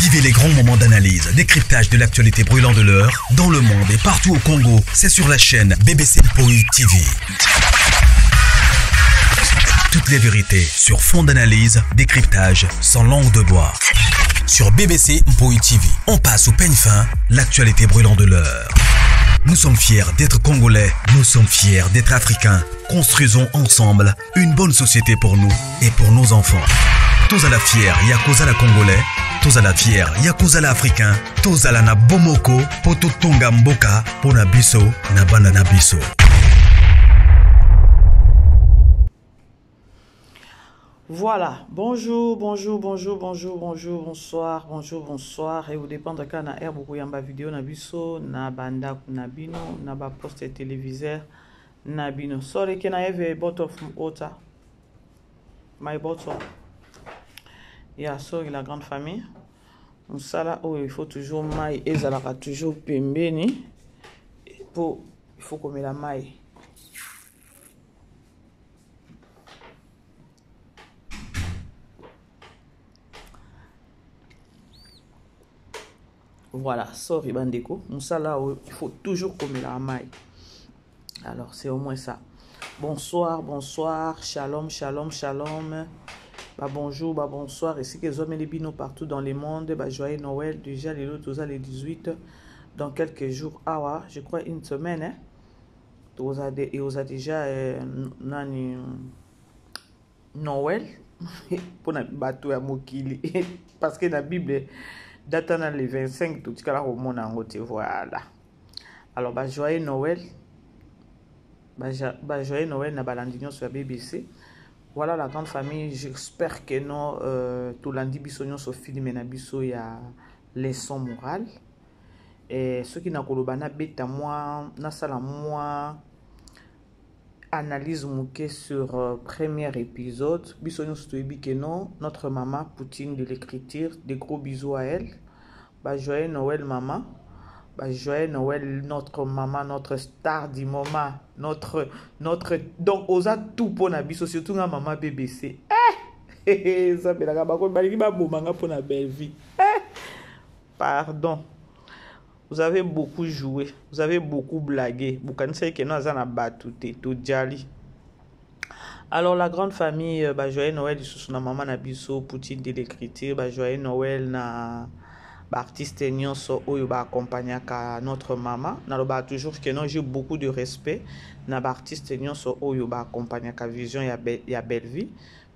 Vivez les grands moments d'analyse, décryptage de l'actualité brûlante de l'heure, dans le monde et partout au Congo. C'est sur la chaîne BBC Mpoï TV. Toutes les vérités sur fond d'analyse, décryptage, sans langue de bois. Sur BBC Mpoï TV, on passe au peigne fin, l'actualité brûlante de l'heure. Nous sommes fiers d'être Congolais, nous sommes fiers d'être Africains. Construisons ensemble une bonne société pour nous et pour nos enfants. Tous à la fière, Yakozala Congolais. Tous à la fière, Yakozala Africain. Tous à la na Bomoko, Poto Tonga Mboka, Pona Biso, Nabanda na Biso. Voilà, bonjour, bonsoir, et vous dépend de quand na air beaucoup yamba vidéo na biso, na banda na bino, na ba poste téléviseur na bino. Sorry, can I have a bottle of water? My bottle. Yeah, sorry la grande famille. Moussala, oh, il faut toujours maille, et ça la toujours pembeni. Il faut qu'on met la maille. Voilà, sorry bandeko. Moussala, il faut toujours comme la maille. Alors, c'est au moins ça. Bonsoir, shalom. Bah, bonjour, bah, bonsoir. Ici que les hommes et les binos partout dans le monde. Bah, joyeux Noël. Déjà, les autres, les 18. Dans quelques jours. Ah ouais, je crois une semaine. Hein. Et vous avez déjà Noël. Pour la bateau à Mokili. Parce que la Bible date dans les 25, tout cas, au monde en route, voilà. Alors, bah, joyeux Noël. Bah, joyeux Noël, na balandignon sur la BBC. Voilà la grande famille. J'espère que non, tout lundi, bisognon sur film et na biso, il y a leçon morale. Et ceux qui n'ont pas na bêta moi, na sala moi, analyse mouké sur premier épisode. Bisognon sur que non, notre maman Poutine de l'écriture, des gros bisous à elle. Bah, joyeux Noël, maman. Bah, joyeux Noël, notre maman, notre star du moment, notre donc osa tout pour na biso, surtout na maman BBC. Ça fait la gaba ko bali ba bomanga pour na belle vie. Pardon. Vous avez beaucoup joué, vous avez beaucoup blagué. Vous connaissez que nous avons battu tout jali. Alors la grande famille, bah, joyeux Noël sous na maman na biso, Poutine de l'écriture, bah, joyeux Noël na artiste nyonso oyo ba accompagner ka notre maman na lo ba toujours que non j'ai beaucoup de respect na ba artiste nyonso oyo ba accompagner ka vision ya belle vie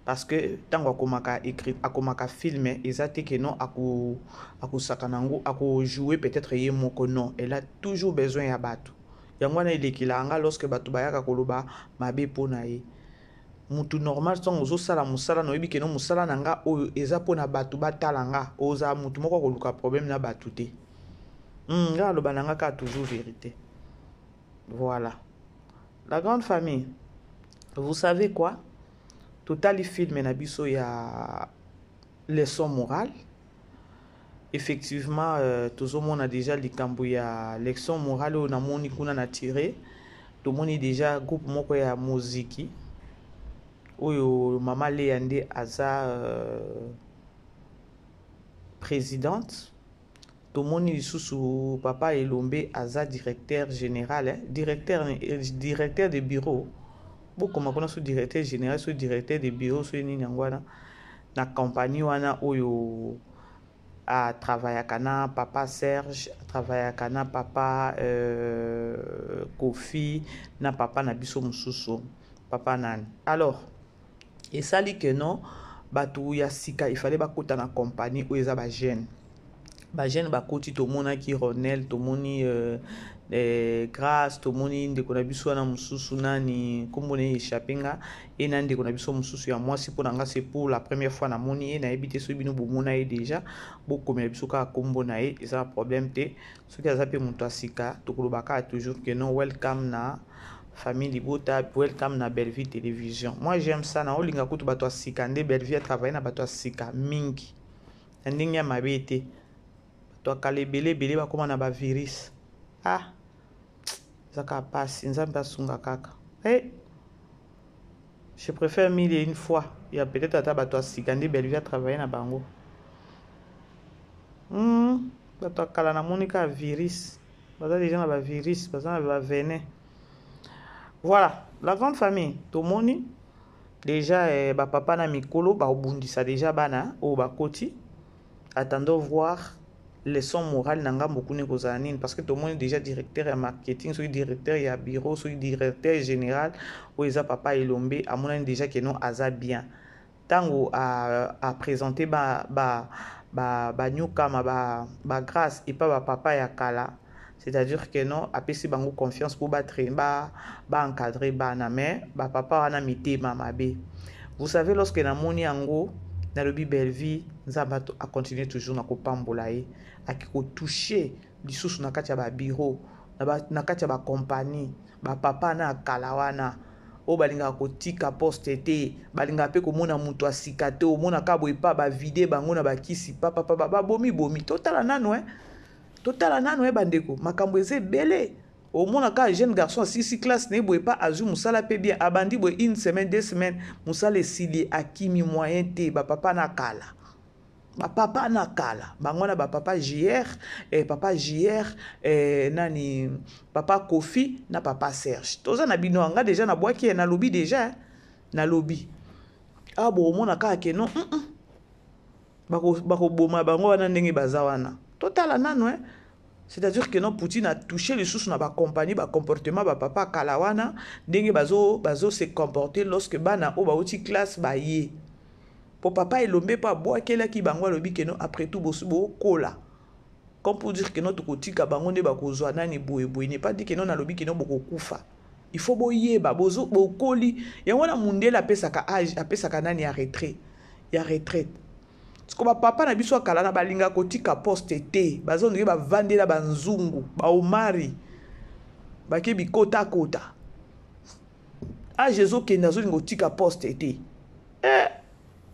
parce que tango akomaka écrit akomaka filmer ezate que non ako sakanango ako jouer peut-être yé moko non elle a toujours besoin ya bato yango na ilekilanga lorsque bato bayaka koloba mabe pona ye mutu normal son ozo sala musala no yebi ke no musala nanga oyo eza pona batu batalanga oza mutu moko koluka problème na batu te nga lo bananga ka toujours vérité. Voilà la grande famille, vous savez quoi, total film na biso ya leçon morale. Effectivement tout le monde a déjà likambo ya leçon morale on a moni kuna na tiré tout le monde déjà groupe moko ya muziki oyo maman Léandé aza présidente. Tout le monde sous papa Elombe aza directeur général, hein? directeur de bureau. Beaucoup comment sous directeur général, sous directeur de bureau, sous nini ngwana na compagnie wana oyo a travailler kana papa Serge, travailler kana papa Kofi, na papa na biso mususu, papa nani. Alors et ça dit que non, batou ya sika il fallait bakota na compagnie où eza ba jeune bakoti to mona ki Ronel to moni grâce to moni ndeko na biso na mususu nani kombone échappenga et nani ndeko na biso mususu ya moi si pour nga c'est pour la première fois na moni et na ebité so bino bomona e déjà beaucoup mais biso ka kombona e eza problème te ce qui a zappé muto asika to kolobaka toujours que non welcome na famille Libota, welcome na Belle Vie télévision. Moi j'aime ça na olinga kutu bato asika nde Belle Vie travailler na bato asika mingi. Ndinga mabete. Bato kalebele bele ba koma na ba virus. Ah. Zaka passe nzamba sunga kaka. Je préfère mille et une fois. Il y a peut-être à bato asika nde Belle Vie travailler na bango. bato akala na monika virus baza déjà na ba virus baza na ba venin. Voilà la grande famille tomoni déjà ba papa na mikolo ba obundisa déjà bana o bakoti attendons voir leçon morale nanga mokune kozala nini parce que tout le monde est déjà directeur ya marketing soki directeur ya bureau soki directeur général oyo eza papa elombe amonani déjà que non aza bien tango a présenter ba newcomer ba grâce et pas ba papa ya kala, c'est-à-dire que non apesi bango confiance pour ba encadrer bana mais ba papa wana mitema mabe. Vous savez lorsque na moni yango na lobi belle vie nzamba a continuer toujours na kopambola ye akiko toucher lisusu na kati ya ba bureau na kati ya ba compagnie ba papa na kala wana o balinga kotika poste te balinga pe komona mutu asika te omona ka boye pa ba vide bango na bakisi papa ba bomi totala nano bandeko makambo eze belé omona ka jeune garçon sisi classe ne boye pa azu musala pe bien abandi boye une semaine 2 semaines musala esili akimi moyen te ba papa na kala bango na ba papa JR nani papa Kofi na papa Serge toza na bino anga déjà na boaki na lobby déjà na lobby bo omona ka ke non bako boma bango wana ndenge baza wana totala nano c'est-à-dire que non Poutine a touché les sous na ba compagnie ba comportement ba papa kalawana ndenge bazo se comporter lorsque bana o ba outi classe ba ye pour papa elombe pa boa kela ki bango lobi que non après tout bo kola comme pour dire que non to kotika bango nde ba kozwa nani boye n'est pas dit que non na lobi que non boko kufa il faut boyeba bozo bokoli yango na mundela pesaka âge apesaka nani ya retraite Siko ba papa na biso akala na balinga kotika poste te bazo ndenge ba vandela banzungu ba omari bake bikota kota jezo ke nazo lingo tika poste te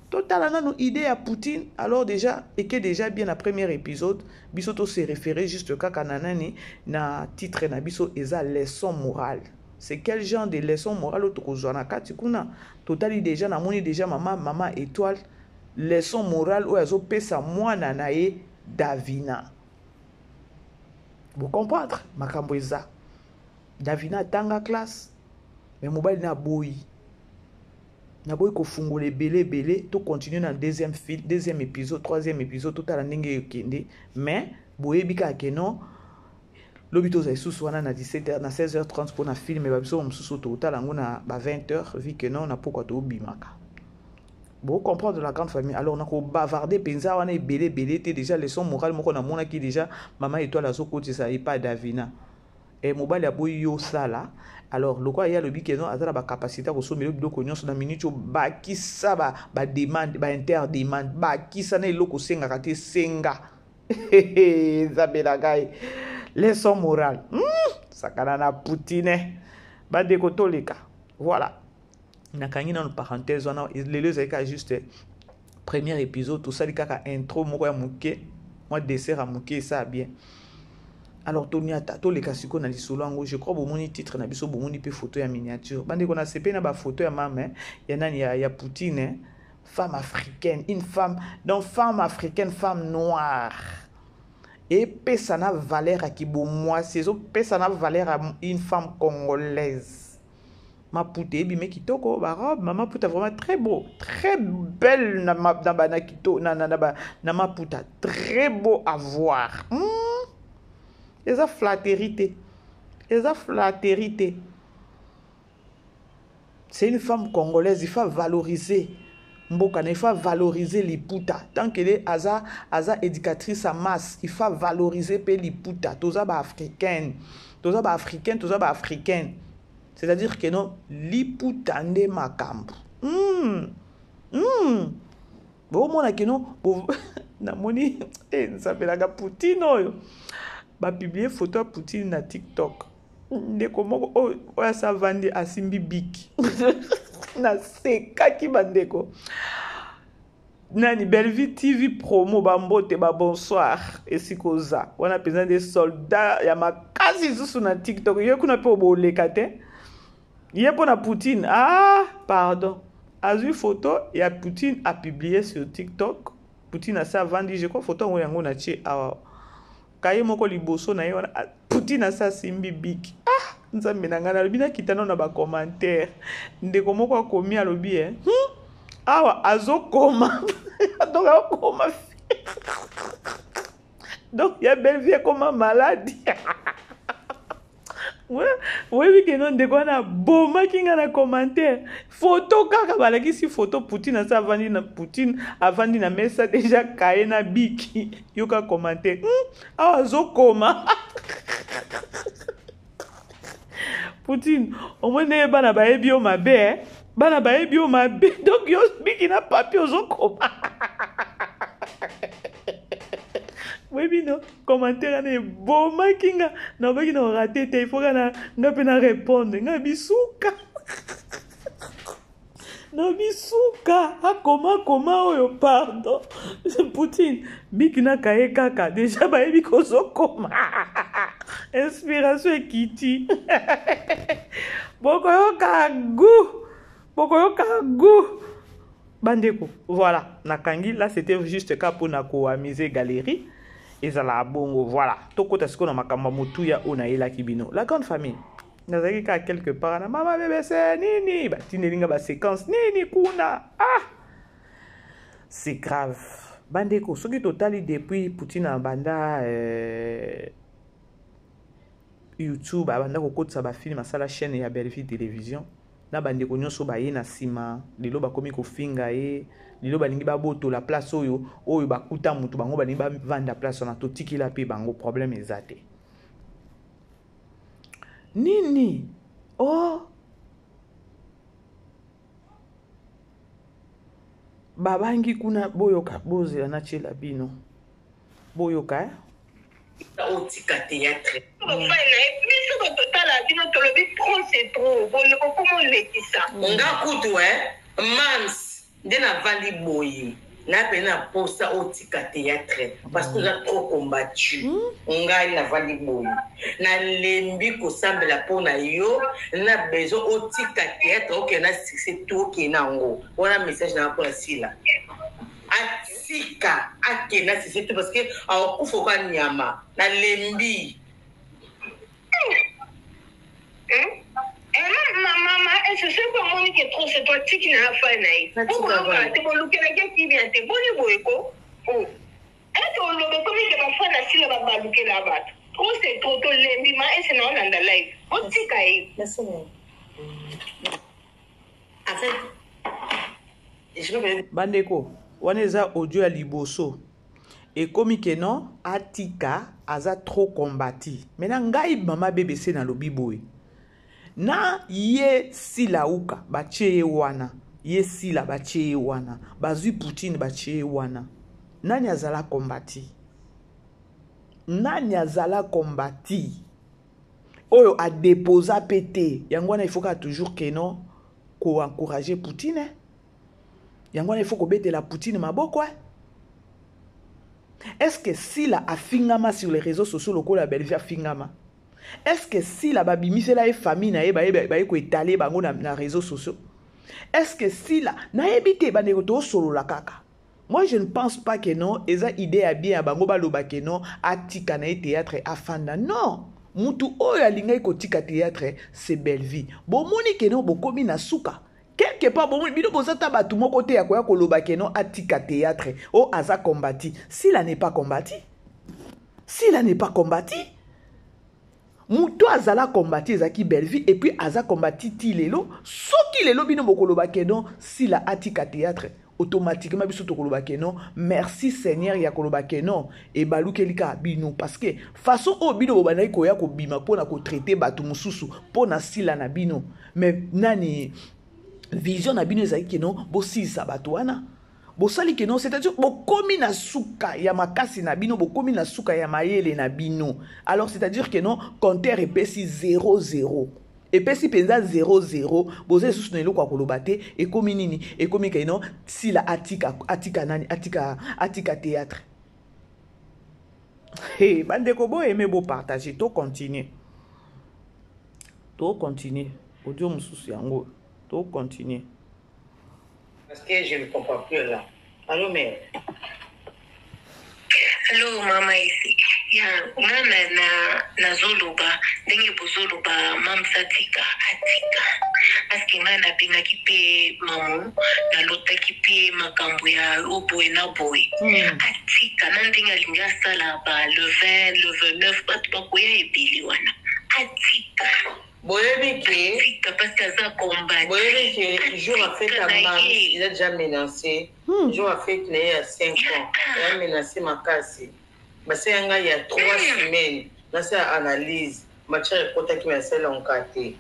total nanu idée à Poutine alors déjà et que déjà bien la premier épisode biso to se référer juste kaka nanani na titre na biso eza leçon morale. C'est quel genre de leçon morale au tokozwana kati kuna totali déjà na moni déjà maman étoile leçon morale ou azo pesa mwana na ye Davina. Vous comprendre makambo eza Davina tanga classe mais mobile na boyi ko fungola belé to continuer dans deuxième épisode troisième épisode total ndenge yokende mais boyebi ka ke non lobito za isusu wana na 17h na 16h30 pour na film ba biso msusu total ngo na ba 20h vu que non na pourquoi to bimaka. Bon comprendre la grande famille alors on a ko bavarder penza wana belé té déjà leçon morale moko na mona ki déjà maman étoile azo kotisa et pas Davina et mobile aboyi yo sala alors le quoi il y a le bic non azala ba capacité ko somelo biloko nyonso na minute ba kisa ba demande ba interdemande ba kisa na eloko senga kate senga zabela gai leçon morale sakana na Poutine ba de kotoleka voilà na kangi na parenthèse on a les zeka juste premier épisode tout ça kaka intro moko ya muke moi dessert à muke ça bien. Alors Toniata to le kasiko na lisolo ngo je crois bomoni titre na biso bomoni pe photo ya miniature bande kona sepe na ba photo ya mama ya nani ya Poutine femme africaine une femme donc femme africaine femme noire et pesa na valeur à kibo moi c'est pesa na valeur à une femme congolaise ma pouté bi me kitoko ba robe maman pouta vraiment très beau très belle na na kito na ma pouta très beau à voir. Et ça flatérité. C'est une femme congolaise, il faut valoriser. Mbokana, il faut valoriser l'Iputa. Tant qu'elle est aza éducatrice à masse, il faut valoriser l'Iputa. Toza ba africaine. C'est-à-dire que non, l'Iputa nde makambu. Bon, mon akeno, na moni, s'appelle Poutine oyo. Ba publier photo à Poutine na TikTok. Ndeko moko oya sa vandi asimbi biki. Na seka ki bandeko. Nani Bellevue TV promo bambote ba bonsoir esikoza. Wana pesa des soldats ya makasi zusu na TikTok. Yo kuna pe oboleka te. Yepo na Poutine. Pardon. Azu photo ya Poutine a publié sur TikTok. Poutine a sa vandi je crois photo ngo yango na tie kaye moko liboso na ye wana Poutine asa simbi big. Ah, nzambe na ngana lobi na kitano na ba commentaire. Ndeko moko akomi alobi awa azokoma. Donc akoma. Donc ya belle vie comme malade. Oui, que non, de quoi na boma kinga na commentaire. Photo kaka balaki photo Poutine asa avandi na Poutine avandi na mesa déjà kaye na biki. Yoka commentaire. Awa azokoma. Poutine, au moins ne bana baebi o mabe, bana baebi o mabe. Donc yo biki na papier ozokoma. Oui, non, commentaire ne boma kinga na baki na raté te il faut na ngape na répondre nga bisuka. Na bisuka, comment oyo pardon. Poutine, biki na kaye kaka déjà baebi kozokoma. Inspiration et kiti. Bokoyoka goût. Bandeko. Voilà. Nakangi, là c'était juste cas pour nako amuser galerie. Et ça la bongo. Voilà. Toko tasko na makamba mutuya ona ela kibino. La grande famille. Nazaki ka quelque part na mama bébé c'est nini. Ba tinelinga ba séquence nini kuna. Ah. C'est grave. Bandeko, ce qui totali depuis Poutine en banda YouTube abanda kokotisa ba film asala chaîne ya Belleville télévision na bande ko nyonso ba ye na sima lelo ba komi ko finga ye lelo balingi ba boto la place oyo bakuta mutu bango balingi ba vanda place na to tikila pe bango problème ezate nini oh babangi kuna boyoka boze na chela bino boyoka Otika théâtre. C'est trop. Comment on dit ça? On a coutu, Mans, de la vallée boye. Na pena posa otika théâtre parce qu'on a trop combattu. On gagne la vallée boye. Na lembi ko semble la pona yo, na besoin otika théâtre ok na c'est tout qui na ngo. On a message na pour la Atika akena c'est tout parce que en kufoka nyama na lembi. Maman, est-ce que c'est pas moi qui est trop c'est toi qui n'a pas naïf. Pourquoi tu veux looker la qui vient te bonne boyko. Oh. Est-ce qu'on le comme que ma femme a si la va looker la bas. Trop c'est trop lembi ma et c'est non dans la live. Otika est. Merci. En fait, je vais bandeko waneza audio ya liboso et komi que non atika aza trop combati maintenant ngai mama BBC na lobi boy na ye sila uka bache wana ye sila bache wana bazui Poutine bache wana nani azala combati oyo a déposa pété yangwana il faut ka toujours que non ko encourager Poutine yangwana il faut ko bete la Poutine maboko est-ce que si la afingama sur les réseaux sociaux locaux la Belleville afingama est-ce que si la babimise la famille na ba ko étaler bango na réseaux sociaux est-ce que si la na ebité ba negoto solo la kaka moi je ne pense pas que non eza idée à bien bango ba loba que non atika na théâtre afanda non mutu oyo alinga ko tika théâtre c'est Belleville bon moni que non bokomi na suka quelque part bon bino bozata batu moko te ya koya koloba que non atika théâtre o aza combati s'il n'est pas combati mutu azala combati ezaki Belleville et puis aza combati ti lelo soki lelo bino bokoloba que non si la atika théâtre automatiquement biso to koloba que non merci Seigneur ya koloba que non et balukelika bino parce que façon o bino bobana ko ya ko bima pona ko traiter batu mususu pona sila na bino mais nani vision na bino ezaki que non bosisa batu wana bosali que non c'est-à-dire bokomi na suka ya makasi na bino bokomi na suka ya mayele na bino alors c'est-à-dire que non compteur epesi 0-0 epesi penza 0-0 boze susu na eloko akoloba te ekomi nini ekomi que non si la atika nani atika théâtre hey bandeko bo aimer bo partager to continuer audio mususu yango to continuer. Parce que je ne comprends plus là. Allô, mère. Allô, maman ici. na zoloba ndenge bozoloba mamsatika atika parce que nga napengaki mpe mamu nalotaki mpe makambo ya oboye na boye atika na ndenge alingi asala ba le 20 le 29 bato bakoya ebele wana atika boyebi ke parce que aza combattre boyebi ke jour a fait à Mams il a déjà menacé jour a fait il y a 5 ans il a menacé makasi basi yanga il y a 3 semaines dans sa analyse matière kota ki mesela onkate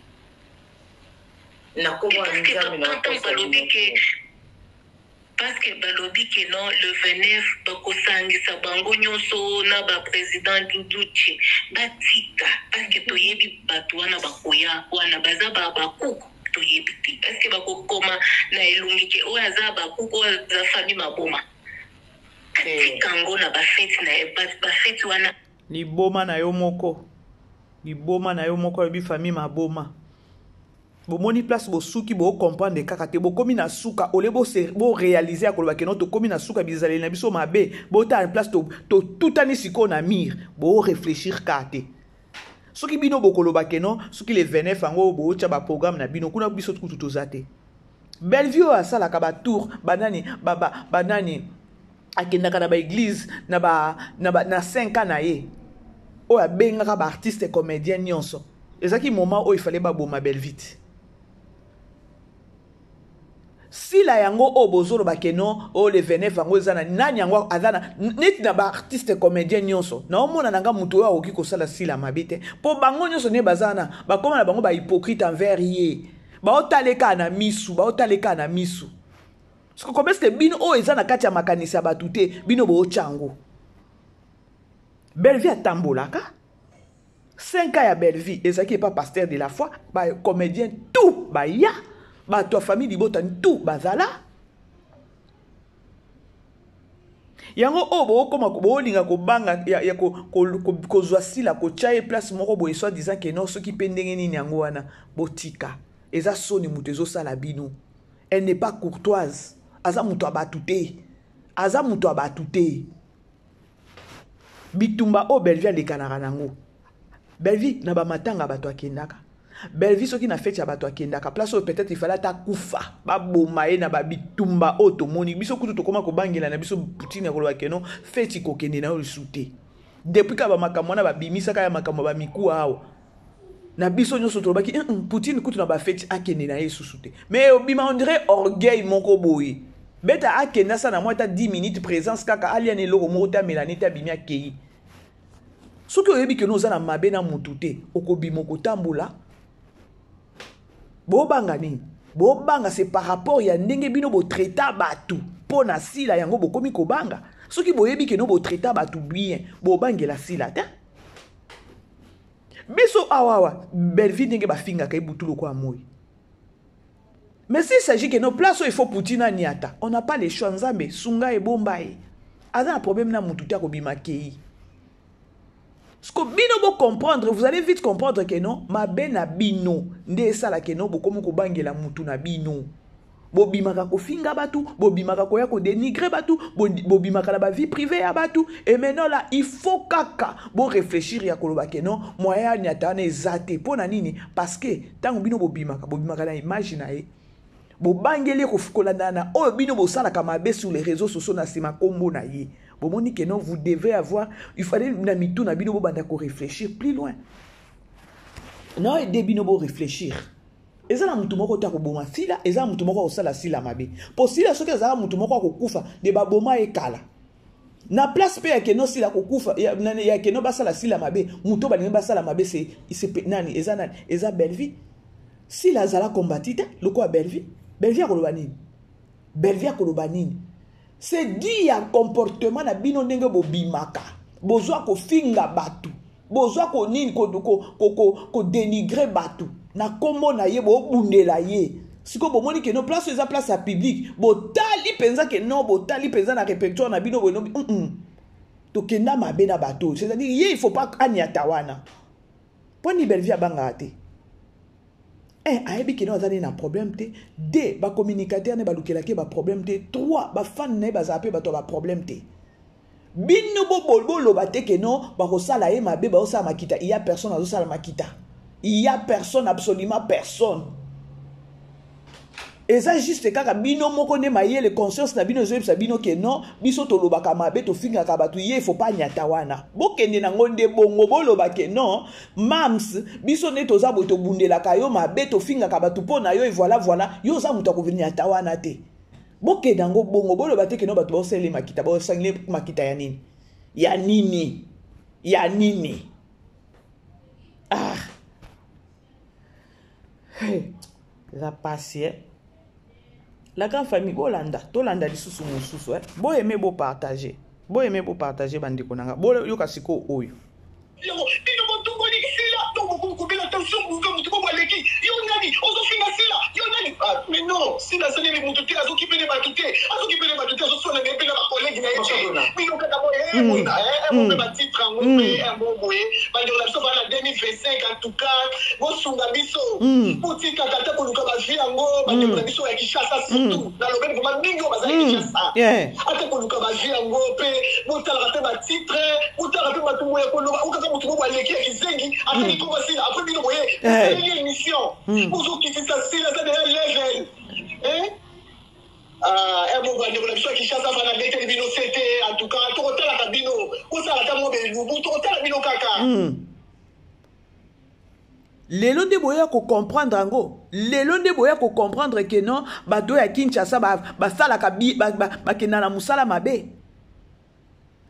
na ko ba nzambe na ko parce que balobi que non le 29 bakosangisa bango nyonso na ba président Duduchi batika parce que toyebi bato wana bakoya wana baza bakuku toyebi ti parce que bakokoma na elungi ke oyo aza bakuku za famille maboma kango na bafeti na bafeti wana liboma na yo moko yebi famille maboma bomoni place bosuki bo comprendre kaka te bokomi na suka ole bo réaliser akoloba ke no to komi na suka bizaleli na biso mabe bo ta en place to tutani siko na mir bo réfléchir kate soki bino bokoloba ke no soki le 29 ango bo cha ba programme na bino kuna biso tuku tozate Bellevue asala ka ba tour banani akendaka na ba église na 5 ans na ye o ya bengaka ba artiste comédien nyonso ezaki moment o il fallait ba boma Bellevue si la yango o bozolo bakeno o le 29 yango ezana nani yango azana neti na ba artiste comédien nyonso na omona nanga mutu oyo oki kosala sila mabite po bango nyonso ne bazana bakoma na bango ba hypocrite envers ye ba otaleka na misu parce que comme est-ce que bino o ezana kati ya makanisa batute bino bo chango Bellevue atambolaka 5 ans ya Bellevue ezaki pas pasteur de la foi ba comédien tout ba ya ba toi famille libota tout bazala yango obo koma ko linga ko banga ya ko zwasila ko chaye place moko bo so disant que non soki pendenge nini yango wana botika eza soni mutezo sala bino elle n'est pas courtoise aza muto abatute bitumba o Bellevue le kanaka nango Bellevue na ba matanga bato akendaka Bellevue soki na fête ya bato akendaka place peut-être il fallait ta kufa ba bomaye na ba bitumba o to moni biso kutu to koma ko bangela na biso Poutine ko lwake no fête ko kende na o sute depuis ka ba makambo na ba bimisa ka ya makambo ba miku awo na biso nyoso to baki Poutine kutu na ba fête akende na yesu sute mais obima on dirait orgueil moko boye beta akenda sana moi ta 10 minutes présence kaka aliane loko moko ta melanita bimia kei soki oyebi ke noza na mabe na mutu te okobima kotambola bobanga nini bobanga c'est par rapport ya ndenge bino bo traita batu pona sila yango bokomi kobanga soki boyebi ke no bo traita batu bien bobangela sila te biso awawa Bellevue ndenge bafinga ka ibutulu kwa moi mais s'il s'agit que nos places il faut Poutine niata on n'a pas les choix nzambe sunga e bombaye aza un problème na mutu te kobima kei. Ce que bino bo comprendre, vous allez vite comprendre que non, ma bena bino, nde sala que non, bo komo ko bangela mutu na bino. Bo bimaka ko finga batu, bo bimaka ko ya ko dénigrer batu, bo bimaka la ba vie privée ya batu. Et maintenant là, il faut kaka bo réfléchir ya koloba que non, moya nyata na ezate pona nini parce que tango bino bo bimaka na image na e. Bo bangele ko fukolanda na o bino bo sala ka mabe sur les réseaux sociaux na sima kombo na ye. Bon, moni que non, vous devez avoir, il fallait n'amitou na bino bo banda ko réfléchir plus loin. Non, et bino bo réfléchir. Eza na mutu moko ta ko boma sila, eza mutu moko ko sala sila mabe. Pour sila soki eza mutu moko ko kufa de ba boma e kala. Na place pe ya ke no sila ko kufa ya ke no ba sala sila mabe, mutu ba ba sala mabe c'est nani eza nani eza Bellevue. Sila zala combatita, loko a Bellevue. Bellevue a koloba nini? Bellevue a koloba nini? C'est dit un comportement na bino ndenge bo bimaka bozwa ko finga batu bozwa ko nini ko dénigrer batu na kombo na ye bo bundela ye siko bo moni ke no place eza place à public bo tali penza ke no bo tali penza na répertoire na bino bo no to kenda mabe na bato c'est-à-dire ye il faut pas anyata wana poni Bellevue abanga ate ayebi ke no azali na problème te. 2 ba communicateur ne ba lukelaki ba problème te. 3 ba fan ne ba zape ba to ba problème te. bino boloba te ke non bakosala ye mabe baosala makita. Il y a personne azosala makita. Il y a personne, absolument personne. Et ça juste kaka bino moko ne maye le conscience na bino zoyebisa bino ke non biso tolobaka mabe tofingaka bato ye faut pas nyata wana. Bokende na ngonde bongo boloba ke non mams biso ne toza boye tobundelaka yo mabe tofingaka bato mpo na yo et voilà yo oza moto akovini nyata wana te. Bokende yango bongo boloba te ke non bato baosala makita baosangile makita ya nini? Ya nini? Ya nini? Ah. Hey. La patience. La grande famille, bolanda, tolanda lisusu mususu, bo aimer bo partager. Bo aimer bo partager bandiko nanga. Bo yo kasiko oyo. Mais non, si la salle est montée, à ce qui peut les battre, à ce qui peut les battre, à ce soit les collègues, mais non, on peut bâtir un bon boy, la 2025 en tout cas, bon Sungabiso, pour dire qu'à pour nous cabager en gros, Biso et Kishasa surtout, dans le même moment, Mingo Bazaki Kishasa. À pour nous cabager en gros, pour t'as raté ma titre, pour t'as raté ma tout moyen pour nous, ou quand on trouve les qui zengi, après il commence après il moyen, c'est une émission. Pour ceux qui fait ça, c'est la level. Hein? Un bon va de qui chasse à la bête bino c'était en tout cas tout la cabino ou ça la tamo be vous tout la bino kaka lelo nde boya ko comprendre ngo lelo nde boya ko comprendre que non bato ya Kinshasa ba sala ka ba kenana musala mabe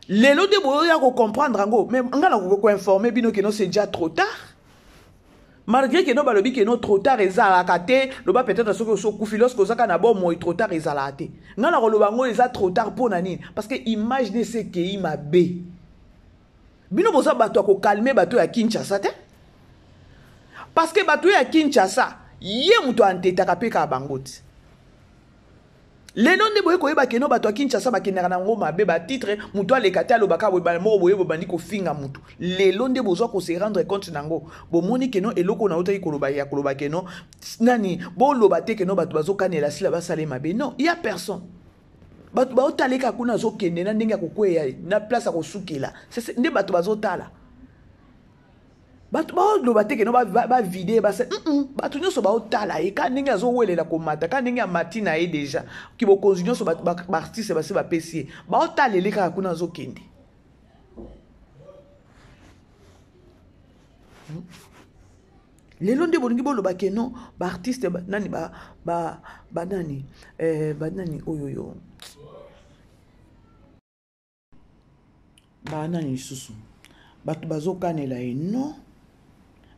lelo nde boya ko comprendre ngo mais ngala ko informer bino que non c'est déjà trop tard. Malgré que nous balobi que non trop tard ezalaka le ba peut-être ce que so kufi lorsque ozaka na bon moi trop tard ezalaka te ngana ko loba ngo eza trop tard pour nani parce que imaginez ce que il m'a bé bino boza bato ko calmer bato ya Kinshasa te parce que bato ya Kinshasa ye muto anteta pe ka bangoti le nom de boye ko yeba ke no bato ya Kinshasa bakendaka na ngoma be ba titre muto alekata alobaka boye ba moko boye bobandi ko finga mutu le long de bozo ko se rendre compte nango bo moni ke no eloko na otaki koloba ya koloba ke no nani bo loba te ke no bato bazo kanela sila ba salema be non il y a personne bato ba otaleka kuna zo kende na ndenge ko kweya na place ko sukela c'est nde bato bazo tala bato ba loba te ke no ba vider ba se bato nyoso ba otala e ka ndenge azo welela ko mata ka ndenge matina e déjà ki bo konzinyo so ba artiste ba se ba pesier ba otala le ka kuna zo kende lelo nde bolingi boloba ke non ba artiste nani ba nani oyoyo ba nani susu bato bazo kanela e non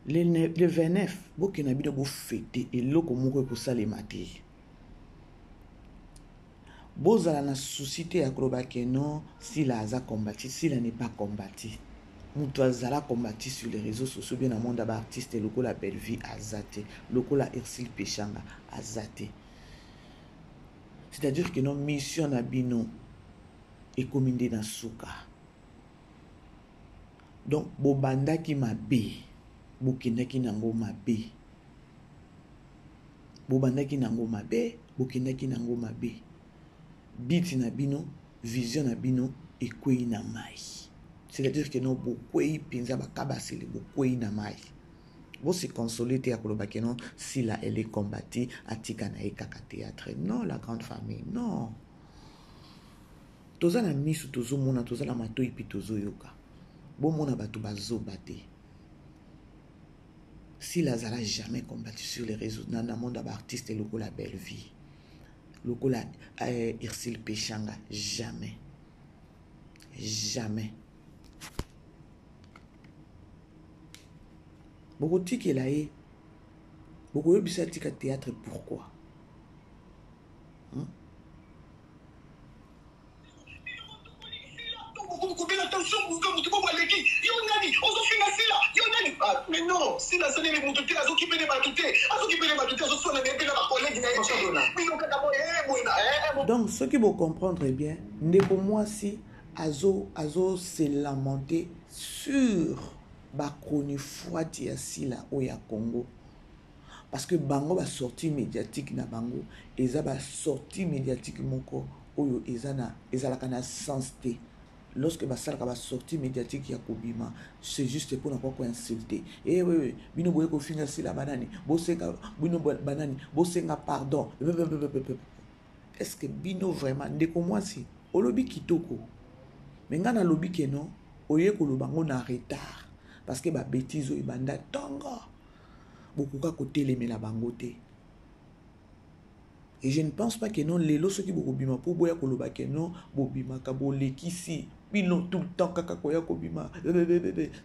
le 29 bokena bino bo fêter eloko moko ko salema te bozala na société ya koloba ke non si la aza combattu si la n'est pas combattu mutu azala combattu sur les réseaux sociaux bien na monde ba artiste lokola belle vie azate lokola Ersil Pechanga azate c'est-à-dire que non mission na bino e kominde na suka donc bobanda ki mabe bokendaki nango mabe bobandaki nango mabe bokendaki nango mabe biti na bino vision na bino ekwei na mai c'est-à-dire que non bokwei pinza bakabasele bokwei na mai bo se consoler te akoloba que non si la elle est combattue atika na ekaka théâtre non la grande famille non toza na misu tozomona toza na matoi pi tozoyoka bomona bato bazoba te si la zala jamais combattu sur les réseaux dans le monde d'artiste lokola belle vie lokola Ersil Pechanga jamais beaucoup tiki la e beaucoup yobisa tika théâtre pourquoi mais non, si la salle est montée, à ce qui peut les battre, à ce qui peut les battre, à ce soit les collègues, donc ce qui vous comprendre bien n'est pour moi si azo se lamenter sur ba chronique ya sila o ya Congo parce que bango ba sortie médiatique na bango eza ba sortie médiatique moko oyo eza la kana sens te lorsque basalaka basortie médiatique ya kobima c'est juste pour n'avoir quoi insulter eh oui bino boye ko finga sila banani bosenga bino banani bosenga pardon est-ce que bino vraiment ndeko mwasi olobi kitoko mais ngana lobi ke non oye ko lobango na retard parce que ba bêtise oyo banda tongo bokuka kotelemela bango te. Et je ne pense pas que non les lois qui bobima pour boya koloba que non bobima ka bolekisi bino tout le temps kaka koya kobima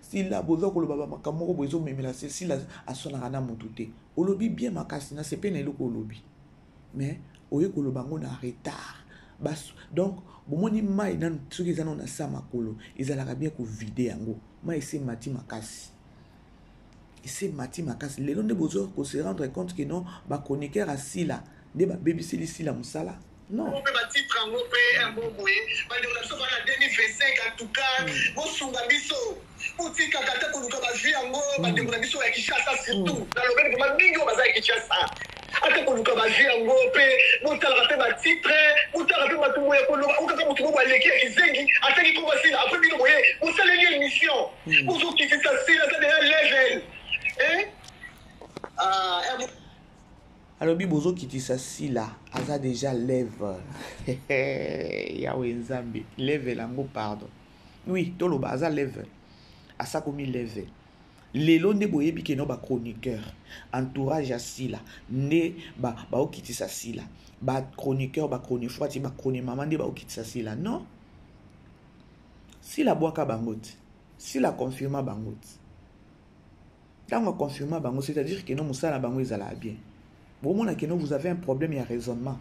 si la bozo koloba makamoko bozo memela si la asona na mutute olobi bien makasi na c'est pas eloko olobi mais oye koloba ngo na retard bas donc bomoni mai na soki ezana na sa makolo ezalaka bien ko vider yango mai c'est mati makasi. Et c'est mati makasi lelo nde bozo ko se rendre compte que non ba chroniqueur assis là de ba baby ici la musala non on peut ba titre en pe un bon moyen ba de la so ba 2025 en tout cas bo sunga biso utika kata ko luka ba vie yango ba de la biso ya Kinshasa surtout na lobele ko ba mingi ba za Kinshasa ate ko luka ba vie yango pe bo tala pe ba titre bo tala pe ba tumo ya ko luka ukaka mutu bo aleki ya kizengi ataki ko ba sila après bino moyen bo sala une émission bo zo qui fait ça sila ça de level alors bibozo kitisa si là aza déjà lève yawe nzambe lève lango pardon oui toloba aza lève asa komi lève lelo nde boyebi ke no ba chroniqueur entourage ya sila nde ba okitisa sila ba chroniqueur ba chroniqueur ti ba chroniqueur maman nde ba okitisa sila non sila boaka bangote sila confirma bangote tant on confirme bango c'est-à-dire que non musala bango ezala bien bon mona que non vous avez un problème ya raisonnement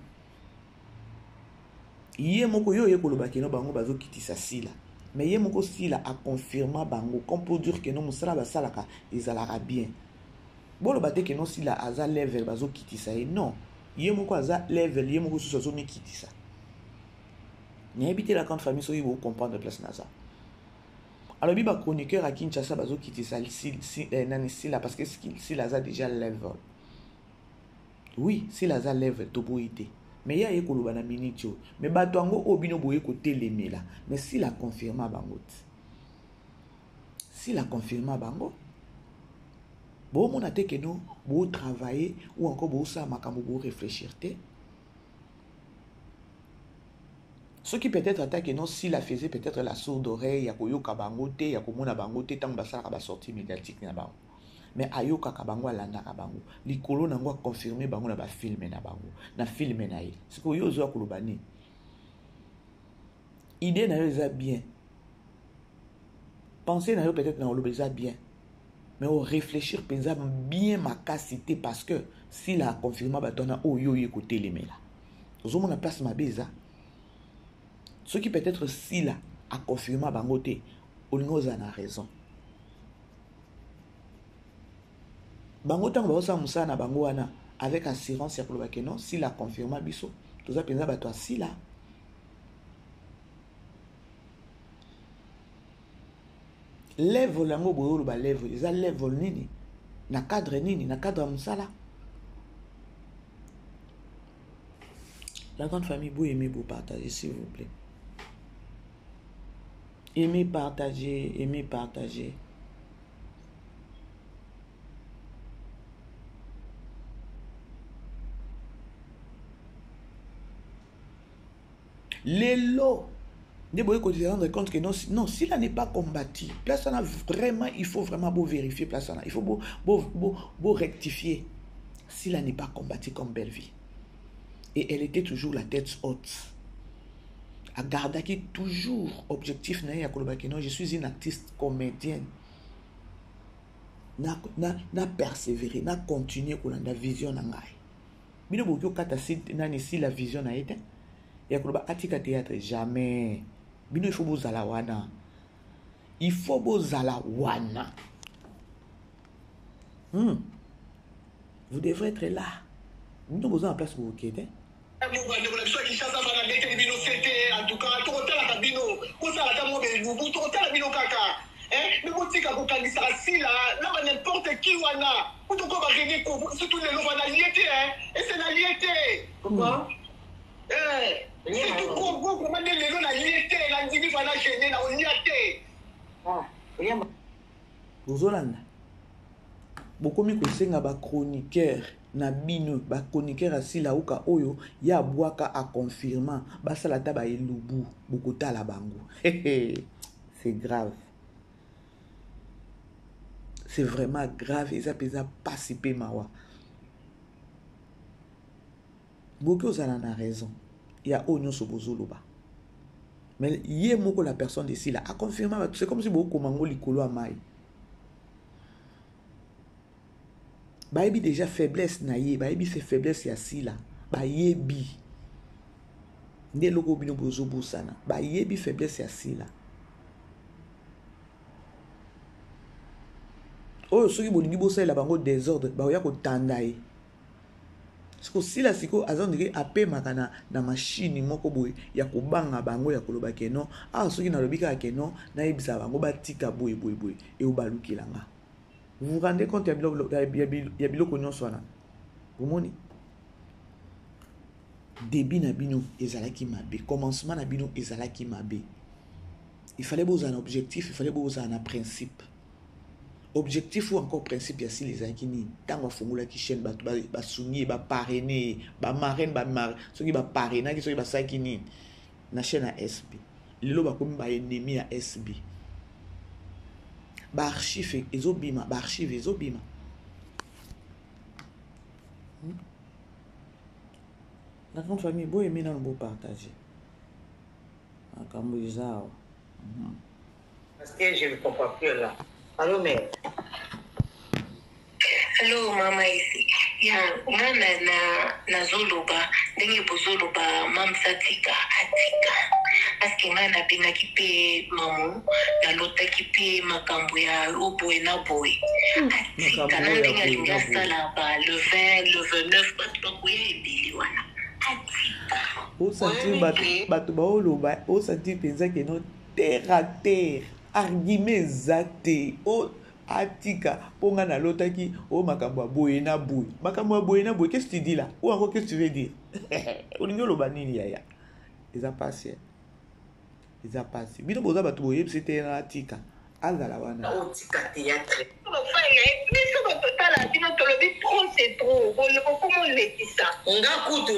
yé moko yo koloba que non bango bazo kitisa sila mais yé moko sila a confirmer bango comme pour dire que non musala basalaka ezala bien bon le baté que non sila aza level bazo kitisa et non yé moko aza level yé moko soso mi kitisa ni habiter la grande famille so vous comprendre place naza. Alors, il y a un chroniqueur à Kinshasa qui dit ça, là, parce que si la a déjà level. Oui, si la a level, tu peux aider. Mais il y a un colo na minitio. Mais batuango obino boye côté les là. Mais si la confirme bango. Si la confirme bango. Bon, mon até que non, bon travailler ou encore bon ça makambo bon réfléchir te. Ce qui peut-être attaque non si la faisait peut-être la sourde oreille ya koyoka bango te ya komona bango te tant basala ba sortie médiatique na bango mais ayoka ka bango alanda ka bango likolo nango a confirmer bango na ba filmer na bango na filmer na ye ce que yo zo kolobani idée na yo eza bien penser na yo peut-être na olobeza bien mais on réfléchir pensa bien ma capacité parce que si la confirmer ba tona oyo ye côté lemela ozo mona place ma beza. Ce qui peut-être si là a confirmé bangote, Olingoza a raison. Bangote on va aussi musa na bangoana avec assurance ya koloba non si la confirmé biso, tout ça penza ba toi si là. Level lango boyo ba level, ils a level nini na cadre musala. La grande famille, vous aimez, vous partagez, s'il vous plaît. Aimez, partagez, aimez, partagez. Les lots. Ne pouvez pas se rendre compte que non, s'il n'est pas combattu, place on a vraiment, il faut vraiment vérifier place on a. Il faut rectifier. S'il n'est pas combattu comme belle vie. Et elle était toujours la tête haute. À garder toujours objectif na kolobakino, je suis une artiste comédienne. Na persévérer, na continuer kolanda vision na ngai. Bino bokyo kata nani si la vision na été. Ya koloba atika théâtre jamais. Bino il faut bozala wana. Il faut bozala wana. Vous devrez être là. Bino besoin en place pour vous quitter. En tout cas, tout le bino, ça la vous tout bino kaka. Mais vous dites que vous candidat si là n'importe qui wana. Vous tout va gagner surtout les lots wana liété et c'est la liété. Pourquoi? C'est tout gros vraiment les gens la liété la ndimi bana gêné na oniate. Bozolanda. Bokomi kosenga ba chroniqueur na bino ba chroniqueur asila uka oyo ya bwaka a confirmant basala ta ba elubu bokotala bango. C'est grave. C'est vraiment grave. Ils appellent pas si peu mawa. Beaucoup ont raison. Il y a oignon sur bozoloba. Mais il y a beaucoup la personne d'ici là a confirmé. C'est comme si beaucoup mango likolo a maï. Baïbi déjà faiblesse naïe. Baïbi c'est faiblesse yasi là. Baïbi. Né logo bino bozobo sana. Baïbi faiblesse yasi là. Oh, ceux qui bolingi bossa la bango désordre, ba oya ko tandaye. Parce que si la siko azondiri ape makana na machine moko boye ya ko banga bango ya koloba keno, ah ceux qui na lobika keno na ibisa bango batika boye et o balukilanga. Vous vous rendez compte ya biloko nyonso wana? Bomoni? Début na bino ezalaki mabe, commencement na bino ezalaki mabe. Il fallait boza un objectif, il fallait boza un principe. Objectif ou encore principe ya si les akini tango fungula ki chaîne ba souni ba parrainer ba marraine ba mar ceux qui ba parrainer qui ceux qui ba sakini na chaîne à SB lelo ba komi ba ennemi ya SB ba archive ezobima ba archive ezobima la grande famille boy aimer na bo partager akambo izao parce que je ne comprends plus là. Allô, mère. Allô, maman ici. Ya, na zoloba, ndenge bozoloba mamsa tika atika. Aski ngana pinga kipe mamu, na lota kipe makambo ya oboe na boe. Atika na ndenge linga sala ba le 20, le 29 batoko ya ebili wana. Atika. O senti bato ba oloba, o senti penza ke no terre à terre. Argument zate o atika ponga na lotaki o makambo boye na boye makambo boye na boye. Qu'est-ce que tu dis là? Ou encore qu'est-ce que tu veux dire? Olingo lo banini ya ils a passé bino boza bato boye c'était na atika azala wana O tika théâtre. C'est trop. Comment le dit ça? Nga kutu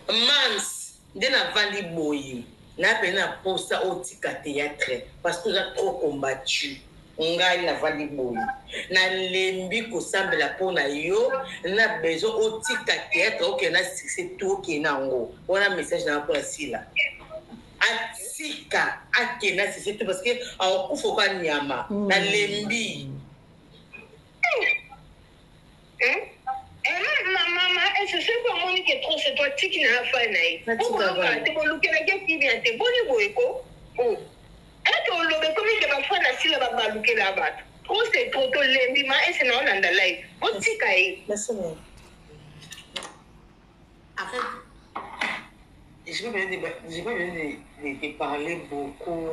mams ndena vandi boye. Na pena posa o tika théâtre parce que j'ai trop combattu. Ngai na vandi boye. Na lembi ko sambela pona yo na besoin o tika théâtre ok na c'est tout qui na ngo. Wana message na ko sila. Atika akena c'est tout parce que en kufoka nyama na lembi. Maman, est-ce que c'est comment on est trop c'est toi qui n'a pas naïf. Pourquoi tu peux looker la gueule qui vient te bonne boyko. Oh. Est-ce que le comme il va faire la sila va looker là-bas. Trop c'est trop to lembi ma et c'est non dans la life. On t'y caille. Merci. Arrête. Je vais de parler beaucoup.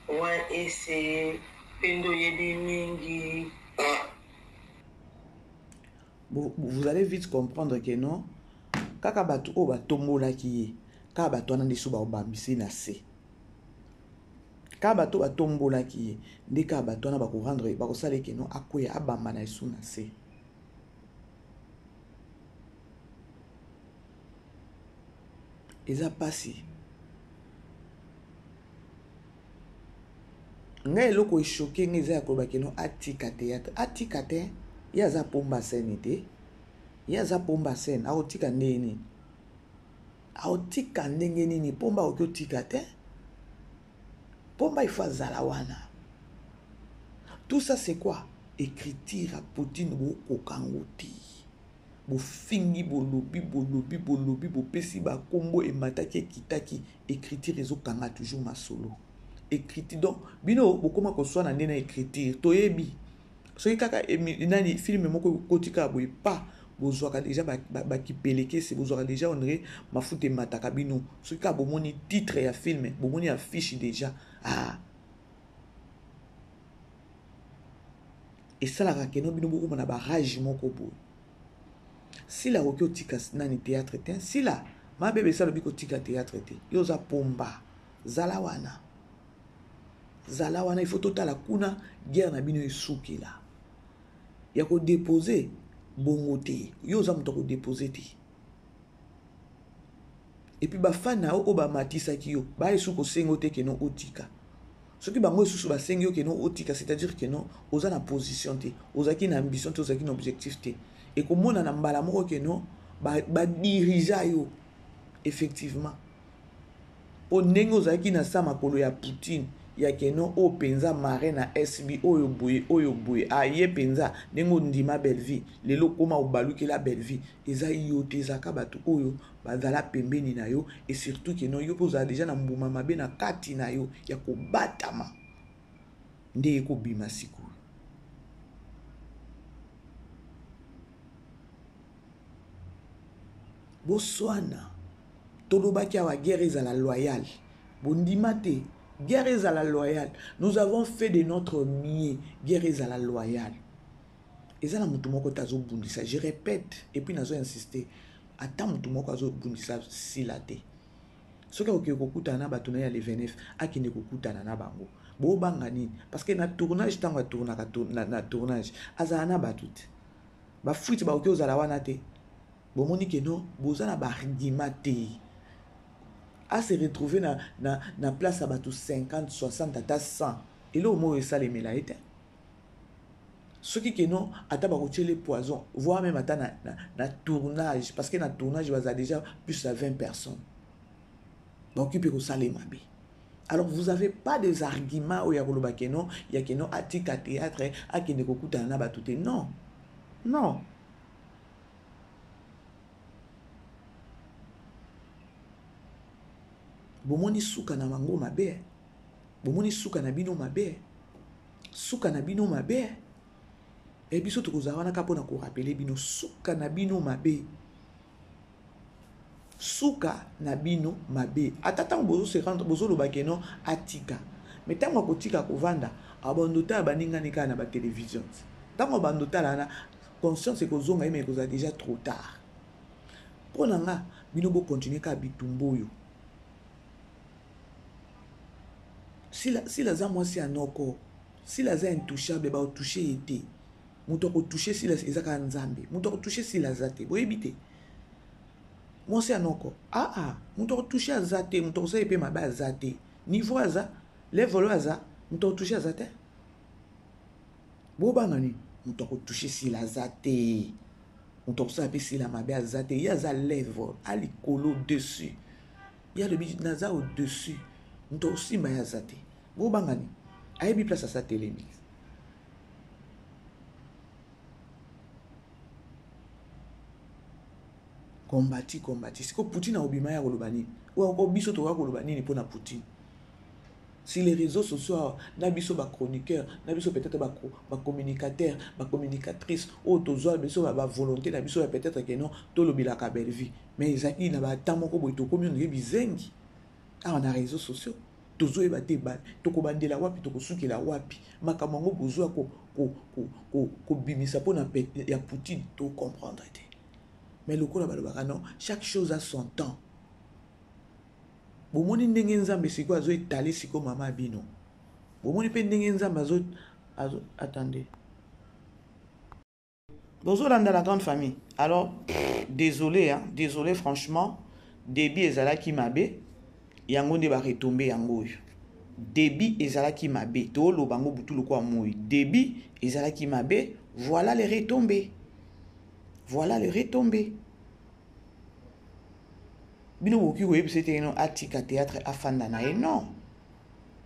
Ouais, et c'est Pendo Yebi Mingi. Vous allez vite comprendre que non kaka bato o batombola ki ka bato na ndeso ba obambisi na se ka bato batombola ki nde ka bato na ba ko rendre ba ko sala que non akoya abamba na esu na se eza pasi ngai eloko eshoke ngeza ya koloba que non atika te yaza pomba senite yaza pomba sen aotika ndeni aotika ndenge nini pomba okotika te pomba ifazala wana. Tout ça c'est quoi? Écriture à Poutine bo kokangoti bo fingi bo lobi bo pesi ba kombo e mataki kitaki écriture ezo kanga toujours masolo écriture donc bino bokoma ko swana ndena écriture toyebi soki kaka nani film moko kotika boye pas bozwaka déjà ba kipeleke c'est bozwaka déjà on dirait mafuta mataka bino soki ka bomoni titre ya film bomoni affiche déjà et ça la rakeno bino boko na ba rage moko boye si la oki otika nani théâtre ten si la ma bébé ça le biko tika théâtre te yo za pomba zala wana il faut totala kuna guerre na bino esuki la ya ko déposer bongo te yo za muto ko déposer te et puis ba fana o ba matisa ki yo ba esu ko sengo te ke no otika soki bango esusu ba sengi yo ke no otika c'est-à-dire que non oza na position te oza ki na ambition te oza ki na objectif te et ko mona na mbala moko ke no ba dirija yo effectivement po ndenge oza ki na sa makolo ya Poutine ya ke no o penza mare na SB oyo boye aye penza ndenge ndima belle vie lelo koma obaluki la belle vie eza yo te zaka bato oyo bazala pembeni na yo et surtout que non yo poza déjà na mbuma mabe na kati na yo ya kobatama nde ko bima siku boswana tolobaki awa guerre ezala loyale bondima te guerre ezala loyale nous avons fait de notre mieux guerre ezala loyale ezala mutu moko tazo bundisa je répète et puis nazo insister ata mutu moko azo bundisa sila te soki oke kokutana na bato na ya le 29 akende kokutana na bango bobanga nini parce que na tournage ntango atournaka na tournage azala na bato te bafuiti baoki ozala wana te bomoni ke no boza na baargument te à se retrouver na place à bato 50, 60, ata 100 et là au moins ça les mélaïtes ceux qui non ata ba les poisons voire même ata na tournage parce que na tournage il y a déjà plus de 20 personnes donc il peut ça les mabe alors vous avez pas des arguments où il y a koloba ke non il y a ke non atika théâtre a ke ne kokuta na bato te non bomoni suka na mango mabe bomoni suka na bino mabe et biso tokozala wana ka pona ko rappeler bino suka na bino mabe ata tango bozo se rendre bozo loba ke non atika mais tango kotika kovanda abandota baninga nika na ba télévision tango bandota la na conscience ekozonga mais koza déjà trop tard pona nga bino bo continuer ka bitumboyo si la za moi si anoko si la za intouchable ba toucher été muto ko toucher si la ezaka nzambe muto ko toucher si la za te boyebite moi si anoko muto ko toucher za te muto ko sa epe mabe za te niveau za level za muto ko toucher za te bo banga ni muto ko toucher si la za te muto ko sa epe si la mabe za te ya za level ali kolo dessus ya le biji naza au dessus muto aussi maya za te bo banga ni ayebi place à sa télé combattre siko Poutine a obima ya koloba nini ou biso to wa koloba nini pona Poutine si les réseaux sociaux na biso ba chroniqueur na biso peut-être ba communicateur ba communicatrice ou tozo biso ba volonté na biso peut-être que non to lobila ka belle vie mais ezaki na ba tamoko boy to komi on bizengi on a réseaux sociaux tozo eba te ba to ko bandela wapi to ko sukila wapi makamango bozo ko bimisa pona ya Poutine to comprendre te. Mais le coup là non, chaque chose a son temps. Bomoni ndenge nzambe siko azo étaler siko mama bino. Bomoni pe ndenge nzambe azo attendez. Bonjour dans la grande famille. Alors désolé franchement, débit ezalaki mabe, yango nde ba retomber yango. Débit ezalaki mabe, to lo bango butu lo kwa moyi. Débit ezalaki mabe, voilà les retombées. Voilà le retombé. Bino woki ko yebisete no atika théâtre afanda na e non.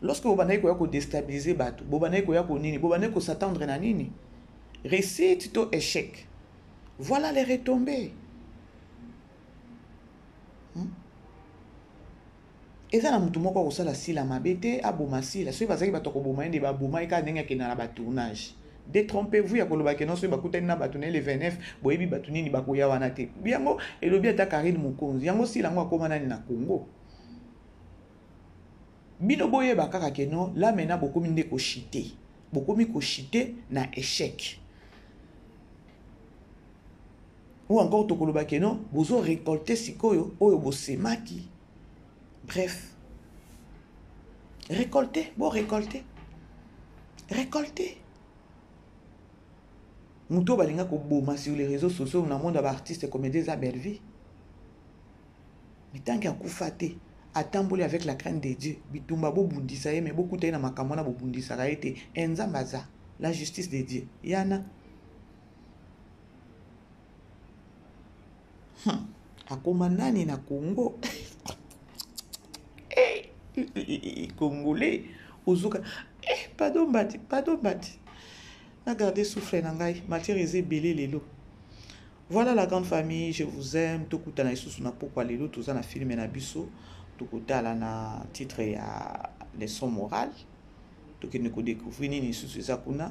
Lorsque vous banay ko yako déstabiliser bato, vous banay ko yako nini, vous banay ko s'attendre na nini. Réussite to échec. Voilà les retombées. Eza na mutu moko ko sala sila mabete aboma sila. So bazaki bato ko boma ende ba boma eka ndenge kena na ba tournage. Détrompez-vous ya koloba ke non so bakutani na batune le 29 boyebi batunini bakoya wana te biango elobi ata Karine Mukonzi yango sila ngo akoma nani na Congo bino boyeba kaka ke non la mena bokomi nde ko chiter bokomi ko chiter na échec ou encore tokoloba ke non bozo récolter sikoyo oyo bosemaki. Bref, récolter, bon récolter. Récolter. Mouto balinga ko boma sur les réseaux sociaux dans le monde d'artistes comme des belle vie. Mais tant qu'il y a koufate, attamboli avec la crainte de Dieu, bitumba bo bundisa mais beaucoup taina makamona bo bundisa raite enzambaza, la justice de Dieu. Yana. Akoma nani na Congo. Congolais ozuka pardon bati na garder souffle nangai matière belé lelo. Voilà la grande famille, je vous aime. Tokuta na isusu na pourquoi lelo toza na film na biso tokuta la na titre ya leçon morale tokene ko découvrir ni isusu za kuna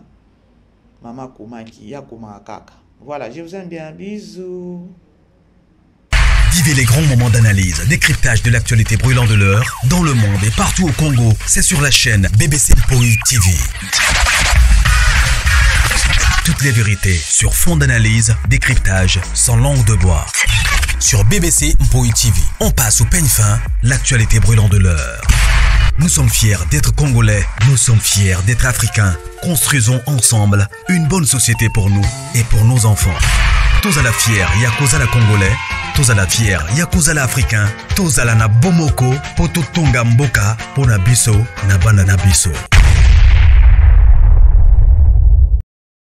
mama komaki ya koma kaka. Voilà, je vous aime bien, bisous. Vivez les grands moments d'analyse, décryptage de l'actualité brûlante de l'heure, dans le monde et partout au Congo. C'est sur la chaîne BBC Mpoï TV. Toutes les vérités sur fond d'analyse, décryptage sans langue de bois. Sur BBC Mpoï TV, on passe au peigne fin l'actualité brûlante de l'heure. Nous sommes fiers d'être Congolais, nous sommes fiers d'être Africains. Construisons ensemble une bonne société pour nous et pour nos enfants. Tous à la fière, Yakoza la Congolais. Tous à la fière, Yakuza la africain, tous à la na bomoko, poto tonga mboka, pona biso, na bana na biso.